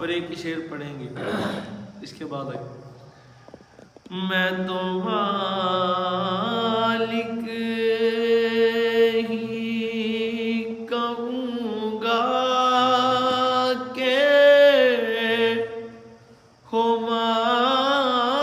اور ایک ہی شعر پڑھیں گے، اس کے بعد آئے میں تو مالک ہی کہوں گا کہ ہو مالک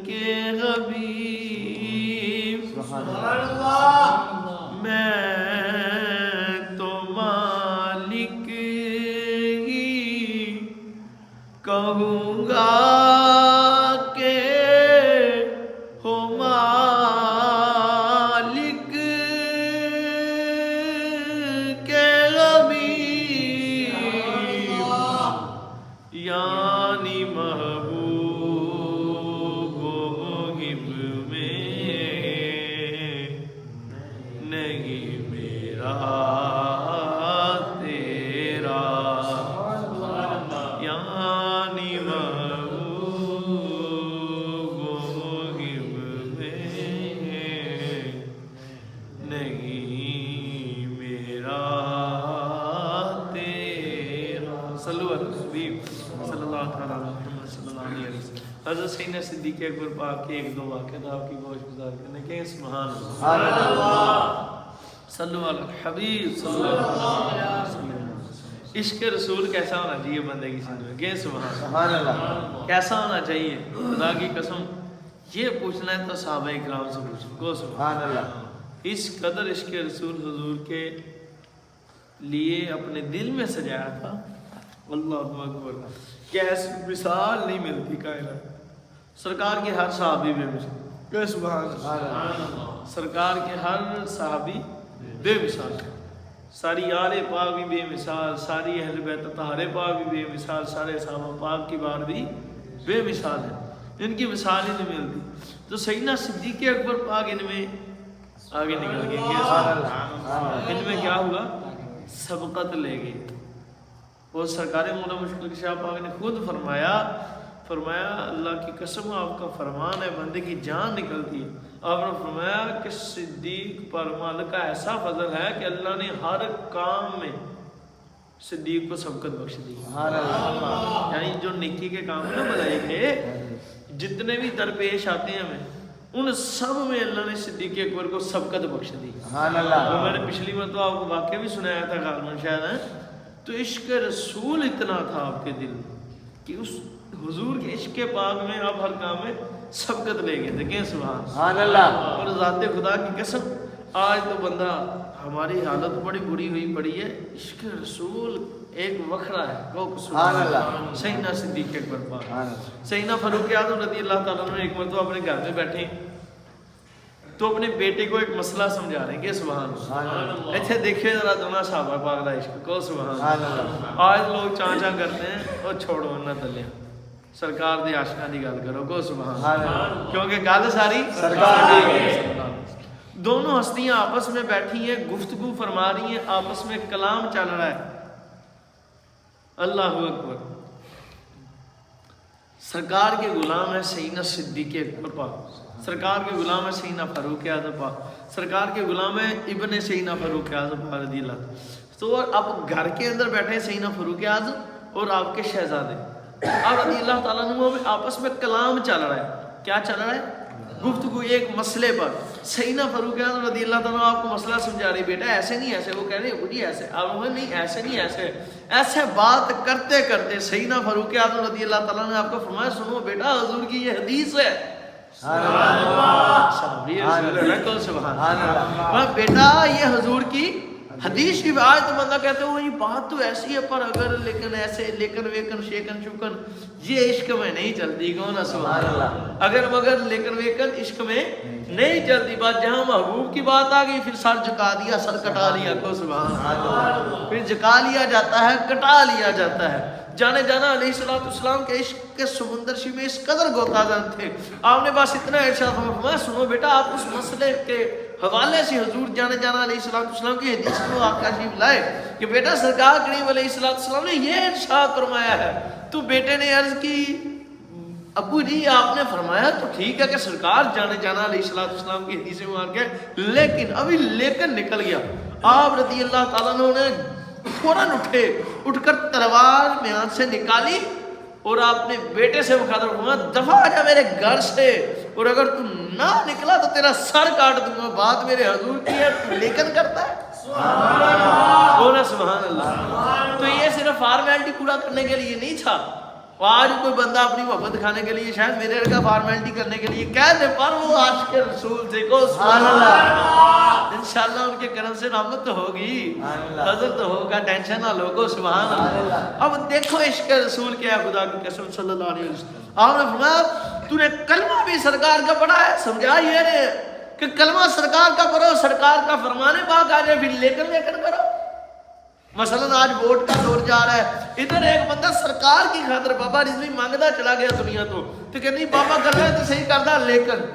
کے حبیب سبحان اللہ میں تو مالک ہی کہوں گا کہ ہو مالک کے حبیب یعنی محبوب و محب میں نہیں میرا تیرا یعنی محبوب و محب میں نہیں میرا تیرا صلو علی الحبیب صلی اللہ تعالیٰ علیہ محمد صلی اللہ علیہ وسلم۔ حضرت سیدنا صدیق اکبر پاک کے ایک دو واقعات آپ کی گوش گزار کرنے کے سبحان اللہ صلو علی الحبیب صلی اللہ علیہ وسلم۔ عشق رسول کیسا ہونا چاہیے بندے کی زندگی میں؟ سبحان اللہ کیسا ہونا چاہیے؟ خدا کی قسم یہ پوچھنا ہے تو صحابہ اکرام سے پوچھو گو سبحان اللہ۔ اس قدر عشق رسول حضور کے لیے اپنے دل میں سجایا تھا، اللہ اکبر، کہ ایسی مثال نہیں ملتی کائنات۔ سرکار کے ہر صحابی بے مثال، کہ سبحان اللہ، سرکار کے ہر صحابی بے مثال، ساری آل پاک بھی بے مثال، ساری اہل بیت طاہرہ پاک بھی بے مثال، سارے صحابہ پاک کی بات بھی بے مثال ہے، ان کی مثال ہی نہیں ملتی۔ تو سیدنا صدیق اکبر پاک ان میں آگے نکل گئے، ان میں کیا ہوا؟ سبقت لے گئے۔ اور سرکار مولا مشکل کشا پاک نے خود فرمایا اللہ کی قسم آپ کا فرمان ہے بندے کی جان نکلتی ہے۔ آپ نے فرمایا کہ صدیق پر مالک کا ایسا فضل ہے کہ اللہ نے ہر کام میں صدیق کو سبقت بخش دی، یعنی جو نیکی کے کام نہ بنائے گے جتنے بھی درپیش آتے ہیں ہمیں ان سب میں اللہ نے صدیق اکبر کو سبقت بخش دی۔ میں نے پچھلی بار تو آپ کو واقعہ بھی سنایا تھا غالباً شاید ہے، تو عشق رسول اتنا تھا آپ کے دل کہ اس حضور کے عشق پاک میں آپ ہر کام میں سبقت لے گئے تھے، کہ سبحان اللہ۔ اور ذات خدا کی قسم آج تو بندہ ہماری حالت بڑی بری ہوئی پڑی ہے، عشق رسول ایک وکھرا ہے، سبحان اللہ۔ سیدنا صدیق اکبر پاک، سیدنا فاروق اعظم رضی اللہ تعالیٰ عنہ ایک مرتبہ اپنے گھر میں بیٹھے تو اپنے بیٹے کو ایک مسئلہ سمجھا رہے ہیں، کہ سبحان اللہ۔ ایسے دیکھیں ذرا دونوں صحابہ پاک دا عشق کو سبحان اللہ۔ آج لوگ چاں کرتے ہیں اور چھوڑو نہ دلیا، سرکار دی عاشقاں دی گل کرو کو سبحان اللہ، کیونکہ گل ساری سرکار دی ہے۔ دونوں ہستیاں آپس میں بیٹھی ہیں، گفتگو فرما رہی ہیں، آپس میں کلام چل رہا ہے، اللہ اکبر۔ سرکار کے غلام ہے سیدنا صدیق اکبر پاک، سرکار کے غلام ہے سیدنا فاروق اعظم پاک، سرکار کے غلام ہے ابن سیدنا فاروق اعظم پاک رضی اللہ۔ تو اب گھر کے اندر بیٹھے ہیں سیدنا فاروق اعظم اور آپ کے شہزادے، اب رضی اللہ تعالیٰ عنہ آپس میں کلام چل رہا ہے، کیا چل رہا ہے؟ گفتگو ایک مسئلے پر۔ سیدنا فاروق اعظم رضی اللہ تعالیٰ آپ کو مسئلہ سمجھا رہی، بیٹا ایسے نہیں ایسے، وہ کہہ رہے ہیں جی ایسے، آپ نہیں ایسے نہیں ایسے، ایسے بات کرتے کرتے سیدنا فاروق اعظم رضی اللہ تعالیٰ نے آپ کو فرمایا سنو بیٹا حضور کی یہ حدیث ہے، بیٹا یہ حضور کی حدیث کی آج تو بندہ کہتے ہو یہ بات تو ایسی ہے پر اگر لیکن ایسے لیکن ویکن شیکن شکن یہ عشق میں نہیں چلتی، کون سبحان اللہ، اگر مگر لیکن ویکن عشق میں نہیں چلتی بات، جہاں محبوب کی بات آ گئی پھر سر جھکا دیا، سر کٹا لیا کو سبحان اللہ، پھر جھکا لیا جاتا ہے، کٹا لیا جاتا ہے۔ جانے جانا علیہ السلام کے عشق کے سمندر شی میں اس قدر گوتازن تھے، آپ نے بس اتنا ارشاد فرمایا سنو بیٹا آپ اس مسئلے کے حوالے سے حضور جانے جانا علیہ السلام کی حدیث کو آپ کا شریف لائے کہ بیٹا سرکار کریم علیہ السلام نے یہ ارشاد فرمایا ہے۔ تو بیٹے نے عرض کی ابو جی آپ نے فرمایا تو ٹھیک ہے کہ سرکار جانے جانا علیہ السلام کی حدیث مبارک ہے، لیکن ابھی لیکن نکل گیا۔ آپ رضی اللہ تعالیٰ نے فوراً اٹھے، اٹھ کر تلوار میان سے نکالی اور آپ نے بیٹے سے مخاطب ہوا دفع جا میرے گھر سے، اور اگر تو نہ نکلا تو تیرا سر کاٹ دوں گا۔ بات میرے حضور کی ہے، تو لیکن کرتا ہے بولا سبحان اللہ۔ تو یہ صرف فارمیلٹی پورا کرنے کے لیے نہیں تھا۔ آج کوئی بندہ اپنی محبت دکھانے کے لیے شاید میرے لڑکا فارمیلٹی کرنے کے لیے کہہ دے، پر وہ عاشق رسول تھے کو سبحان اللہ، انشاءاللہ ان کے کرم سے رحمت تو ہوگی، فضل تو ہوگا، ٹینشن نہ لو، سبحان اللہ۔ اب دیکھو عشق رسول کیا ہے، خدا کی قسم صلی اللہ علیہ وسلم۔ آپ نے فرمایا تو نے کلمہ بھی سرکار کا پڑھا ہے، سمجھا یہ نے کہ کلمہ سرکار کا پڑھو، سرکار کا فرمانے پاک آ جائے، پھر لیکن کرو۔ مثلا آج ووٹ کا دور جا رہا ہے، ادھر ایک بندہ سرکار کی خاطر بابا رضوی مانگتا چلا گیا دنیا تو کہ نہیں بابا کر رہے تو صحیح کرتا، لیکن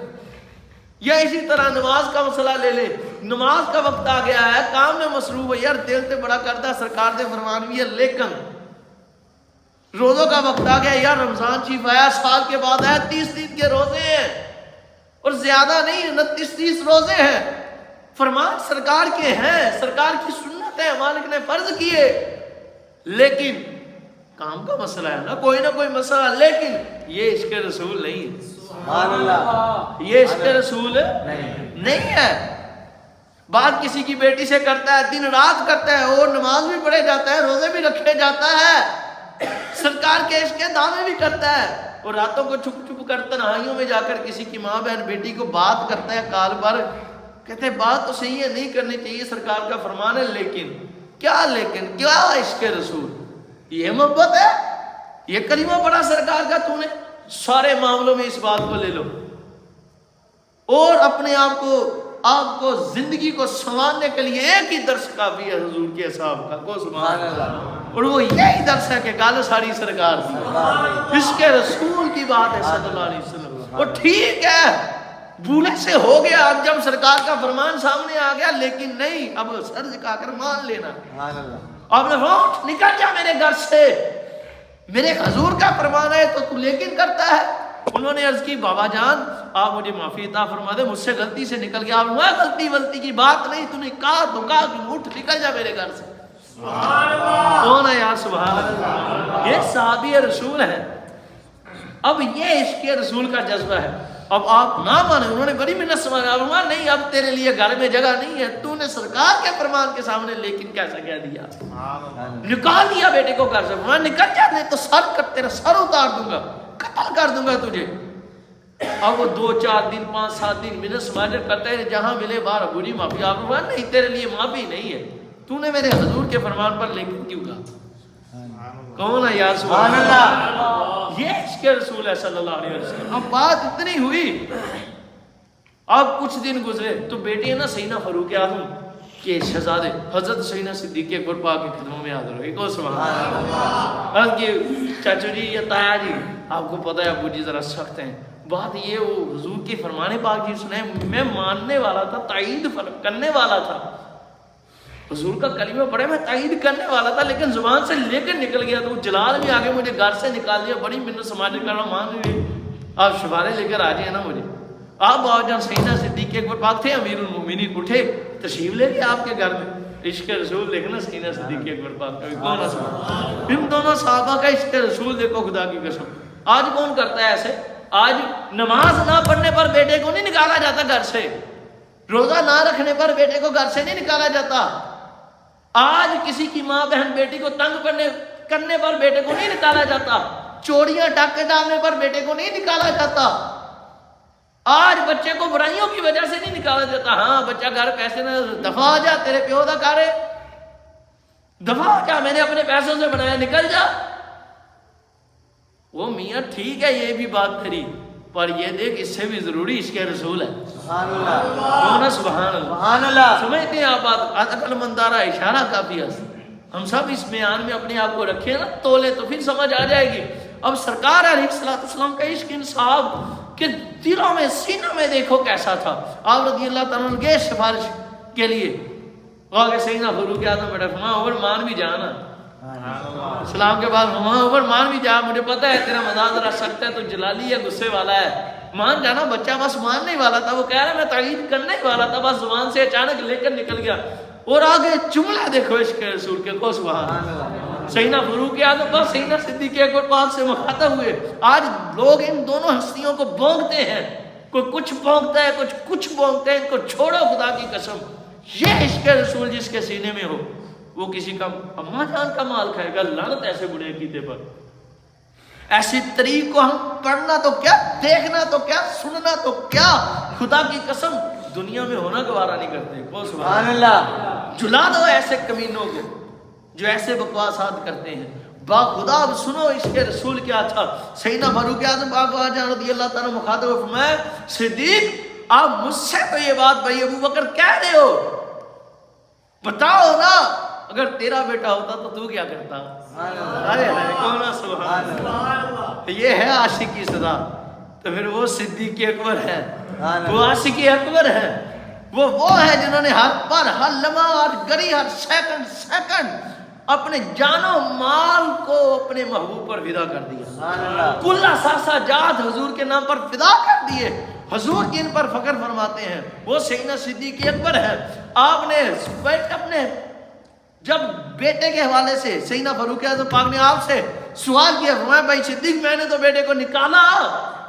یا اسی طرح نماز کا مسئلہ لے لے، نماز کا وقت آ گیا ہے، کام میں مصروف ہے، یار دل تے بڑا کرتا سرکار دے فرمان بھی ہے، لیکن روزوں کا وقت آ گیا، یار رمضان شریف آیا، سال کے بعد آیا، 30 دن کے روزے ہیں اور زیادہ نہیں 29-30 روزے ہیں، فرمان سرکار کے ہیں، سرکار کی سنت ہے، مالک نے فرض کیے، لیکن کام کا مسئلہ ہے نا، کوئی نہ کوئی مسئلہ، لیکن یہ عشق رسول نہیں ہے، سبحان اللہ، یہ عشق رسول نہیں ہے۔ بات کسی کی بیٹی سے کرتا ہے، دن رات کرتا ہے، اور نماز بھی پڑھے جاتا ہے، روزے بھی رکھے جاتا ہے، سرکار کے عشق کے دعوے بھی کرتا ہے، اور راتوں کو چھپ چھپ کر تنہائیوں میں جا کر کسی کی ماں بہن بیٹی کو بات کرتا ہے کال پر، کہتے ہیں بات تو صحیح ہے، نہیں کرنی چاہیے، سرکار کا فرمان ہے، لیکن کیا عشق رسول، یہ محبت ہے، یہ کلمہ پڑھا سرکار کا تو نے، سارے معاملوں میں اس بات کو لے لو، اور اپنے آپ کو زندگی کو سنوارنے کے لیے ایک ہی درس کافی ہے حضور کے اصحاب کا، کو سبحان اللہ، اور وہ یہی درس ہے کہ گال ساری سرکار کی، عشق رسول کی بات ہے صلی اللہ علیہ وسلم۔ اور ٹھیک ہے بھولے سے ہو گیا، اب جب سرکار کا فرمان سامنے آ گیا، لیکن نہیں، اب سر جھکا کر مان لینا، اب نے نکل جا میرے گھر سے، میرے حضور کا فرمان ہے تو لیکن کرتا ہے۔ انہوں نے عرض کی بابا جان آپ مجھے معافی عطا فرما دے، مجھ سے غلطی سے نکل گیا، غلطی کی بات نہیں، تو نے کہا دھوکا اٹھ نکل جا میرے گھر سے، کون ہے یا سبحان اللہ، یہ صحابی رسول ہے۔ اب یہ عشق رسول کا جذبہ ہے، اب آپ نہ مانے، انہوں نے بڑی منت سے مانا، نہیں اب تیرے لیے گھر میں جگہ نہیں ہے، تو نے سرکار کے فرمان کے سامنے لیکن کیسا کہہ دیا، نکال دیا بیٹے کو گھر سے، نکل جا نہیں تو تیرا سر اتار دوں گا، قتل کر دوں گا تجھے۔ اب وہ 2-4 دن 5-7 دن منت سماجر کرتے ہیں، جہاں ملے باہر بری معافی، آپ نہیں تیرے لیے معافی نہیں ہے، تو نے میرے حضور کے فرمان پر لیکن کیوں کہا، کون ہے یا سبحان اللہ، یہ عشق رسول ہے صلی اللہ علیہ وسلم۔ اب بات اتنی ہوئی، اب کچھ دن گزرے تو بیٹی ہے نا سیدنا فاروق اعظم کے شہزادے حضرت سیدنا صدیق اکبر پاک کے قدموں میں حاضر ہوئے، کو سبحان اللہ، عرض کی چاچو جی یا تایا جی آپ کو پتہ ہے ابو جی ذرا سخت ہیں، بات یہ وہ حضور کے فرمانے پاک جی سنیں، میں ماننے والا تھا، تائید کرنے والا تھا، حضور کا کلمہ پڑھے میں تائید کرنے والا تھا، لیکن زبان سے لے کر نکل گیا، تو جلال میں آگے مجھے گھر سے نکال دیا، بڑی منت سماجر کر رہا، مان لیے آپ شفارے لے کر آ جائیں نا مجھے۔ آپ بابا جان سیدنا صدیق اکبر پاک تھے، امیر المومنین اٹھے تشریف لے لیا آپ کے گھر میں، عشق رسول دیکھنا سیدنا صدیق اکبر پاک کا کون ہے، ان دونوں صحابہ کا عشق رسول دیکھو خدا کی قسم۔ آج کون کرتا ہے ایسے، آج نماز نہ پڑھنے پر بیٹے کو نہیں نکالا جاتا گھر سے، روزہ نہ رکھنے پر بیٹے کو گھر سے نہیں نکالا جاتا، آج کسی کی ماں بہن بیٹی کو تنگ کرنے پر بیٹے کو نہیں نکالا جاتا، چوریاں ڈاکے ڈالنے پر بیٹے کو نہیں نکالا جاتا، آج بچے کو برائیوں کی وجہ سے نہیں نکالا جاتا، ہاں بچہ گھر پیسے نہ دفع ہو جا، تیرے پیو دا کارے دفع ہو جا، میں نے اپنے پیسوں سے بنایا، نکل جا۔ وہ میاں ٹھیک ہے یہ بھی بات کری، پر یہ دیکھ اس سے بھی ضروری عشق رسول ہے، سبحان اللہ، سبحان اللہ، سمجھتے ہیں آپ بات، عقل مندارہ اشارہ کافی ہے، ہم سب اس بیان میں اپنے آپ کو رکھیں نا تولے تو پھر سمجھ آ جائے گی۔ اب سرکار علیہ السلام کا عشق انصاف کہ دلوں میں سینوں میں دیکھو کیسا تھا، آپ رضی اللہ تعالیٰ عنہ گئے سفارش کے لیے، کہ سیدنا فاروق اعظم بیٹا فرمایا عمر مان بھی جانا، اسلام کے بعد عمر مان بھی جا، مجھے پتہ ہے تیرا مزاج ذرا سخت ہے، تو جلالی ہے، غصے والا ہے، مان جانا، بچہ بس ماننے والا تھا، وہ کہہ رہا ہے میں تائید کرنے والا تھا، بس زبان سے اچانک لے کر نکل گیا۔ اور آگے جملہ دیکھو عشق رسول کے کو سبحان اللہ. سیدنا فاروق اعظم اور سیدنا صدیق اکبر پاک سے مخاطب ہوئے. آج لوگ ان دونوں ہستیوں کو بونکتے ہیں، کوئی کچھ بونکتا ہے کچھ بونکتے ہیں. ان کو چھوڑو خدا کی قسم. یہ عشق رسول جس کے سینے میں ہو وہ کسی کا اماں جان کا مال کھائے گا. لعنت ایسے بڑے عقیدے پر. ایسی طریق کو ہم پڑھنا تو کیا، دیکھنا تو کیا، سننا تو کیا، خدا کی قسم دنیا میں ہونا گوارا نہیں کرتے. کو سبحان اللہ. جلا دو ایسے کمینوں کو جو ایسے بکواسات کرتے ہیں. با خدا اب سنو عشق رسول کیا تھا. سیدنا فاروق اعظم پاک رضی اللہ تعالیٰ مخاطب و فرمایا صدیق آپ مجھ سے تو یہ بات بھائی ابو بکر کہہ رہے ہو، بتاؤ نا اگر تیرا بیٹا ہوتا تو کیا کرتا. سبحان اللہ. یہ ہے عاشق کی سزا. تو پھر وہ صدیق اکبر ہے، وہ عاشق اکبر ہے، وہ ہے جنہوں نے ہر پل ہر لمحہ ہر گھڑی ہر سیکنڈ اپنے جان و مال کو اپنے محبوب پر فدا کر دیا. کل اثاثہ جات حضور کے نام پر فدا کر دیے. حضور جن پر فخر فرماتے ہیں وہ سیدنا صدیق اکبر ہے. آپ نے اپنے جب بیٹے کے حوالے سے سیدنا فاروق اعظم پاک نے آپ سے سوال کیا، فرمایا بھائی صدیق میں نے تو بیٹے کو نکالا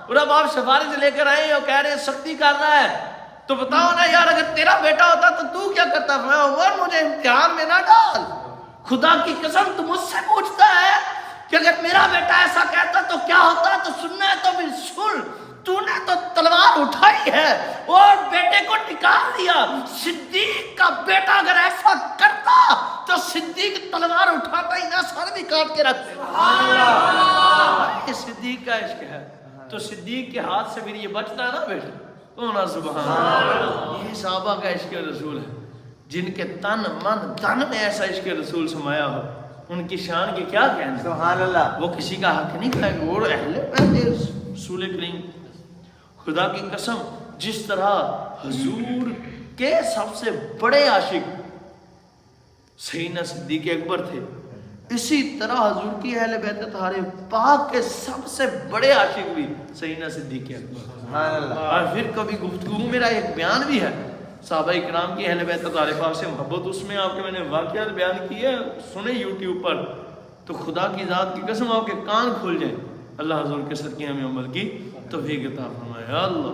اور اب آپ سفارش لے کر آئے اور کہہ رہے ہیں سختی کر رہا ہے، تو بتاؤ نا یار اگر تیرا بیٹا ہوتا تو کیا کرتا. فرمایا عمر مجھے امتحان میں نہ ڈال. خدا کی قسم تو مجھ سے پوچھتا ہے کہ اگر میرا بیٹا ایسا کہتا تو کیا ہوتا. تو سننا ہے تو پھر سن. تو نے تو تلوار اٹھائی ہے اور بیٹے کو نکال دیا. صدیق کا بیٹا اگر ایسا کرتا تو صدیق تلوار اٹھاتا ہی نہ سر بھی کاٹ کے رکھ دیتا. یہ صدیق کا عشق ہے. تو صدیق کے ہاتھ سے پھر یہ بچتا ہے نا بیٹا. کون سبحان اللہ. یہ صحابہ کا عشق رسول ہے جن کے تن من دن میں ایسا عشق رسول سمایا ہو. ان کی شان کے کیا کہنے. سبحان اللہ. وہ کسی کا حق نہیں کھائے گا. اور اہل بیت رسول کریم خدا کی قسم جس طرح حضور کے سب سے بڑے عاشق سیدنا صدیق اکبر تھے، اسی طرح حضور کی اہل بیت طاہرہ پاک کے سب سے بڑے عاشق بھی سیدنا صدیق اکبر. سبحان اللہ. اور پھر کبھی گفتگو میرا ایک بیان بھی ہے صحابہ اکرام کی اہل بیت طاہرہ پاک سے محبت. اس میں آپ کے میں نے واقعات بیان کیے سنے یوٹیوب پر. تو خدا کی ذات کی قسم آپ کے کان کھل جائیں. اللہ حضور کے صدقے ہمیں عمل کی توفیق عطا فرمائے. اللہ